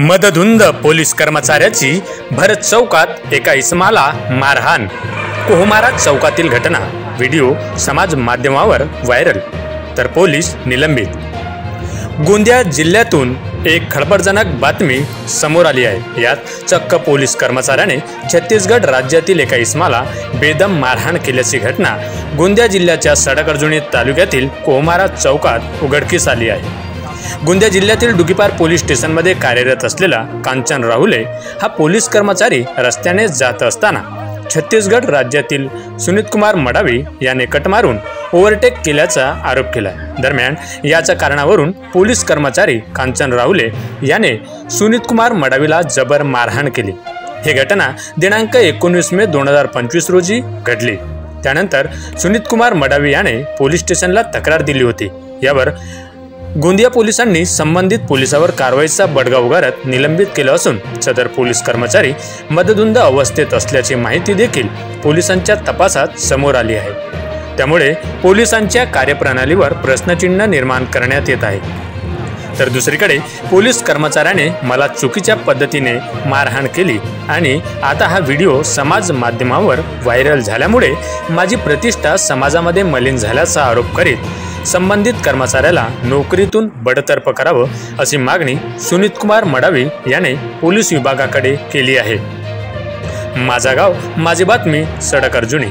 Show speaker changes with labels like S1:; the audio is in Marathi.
S1: मदधुंद पोलीस कर्मचाऱ्याची भरत चौकात एका इसमाला मारहाण। कोहमारा चौकातील घटना व्हिडिओ समाज माध्यमावर व्हायरल, तर पोलीस निलंबित। गोंदिया जिल्ह्यातून एक खळबळजनक बातमी समोर आली आहे। यात चक्क पोलीस कर्मचाऱ्याने छत्तीसगड राज्यातील एका इसमाला बेदम मारहाण केल्याची घटना गोंदिया जिल्ह्याच्या सडक-अर्जुनी तालुक्यातील कोहमारा चौकात उघडकीस आली आहे। गोंदिया जिल्ह्यातील डुकीपार पोलीस स्टेशनमध्ये कार्यरत असलेला कांचन राहुले हा पोलीस कर्मचारी रस्त्याने जात असताना छत्तीसगड राज्यातील सुनीतकुमार मडावी याने कट मारून ओव्हरटेक केल्याचा आरोप केला। दरम्यान याच्या कारणावरून पोलीस कर्मचारी कांचन राहुले याने सुनीतकुमार मडावीला जबर मारहाण केली। ही घटना दिनांक 19 मे 2025 रोजी घडली। त्यानंतर सुनीतकुमार मडावी याने पोलीस स्टेशनला तक्रार दिली होती। यावर गोंदिया पोलिसांनी संबंधित पोलिसावर कारवाईचा बडगा उगारत निलंबित केलं असून सदर पोलीस कर्मचारी मदधुंद अवस्थेत असल्याची माहिती देखील पोलिसांच्या तपासात समोर आली आहे। त्यामुळे पोलिसांच्या कार्यप्रणालीवर प्रश्नचिन्ह निर्माण करण्यात येत आहे। तर दुसरीकडे पोलीस कर्मचाऱ्याने मला चुकीच्या पद्धतीने मारहाण केली आणि आता हा व्हिडिओ समाज माध्यमावर व्हायरल झाल्यामुळे माझी प्रतिष्ठा समाजामध्ये मलिन झाल्याचा आरोप करीत संबंधित कर्मचाऱ्याला नोकरीतून बडतर्फ करावं अशी मागणी सुनीतकुमार मडावी याने पोलीस विभागाकडे केली आहे। माझा गाव माझी बातमी, सडक-अर्जुनी।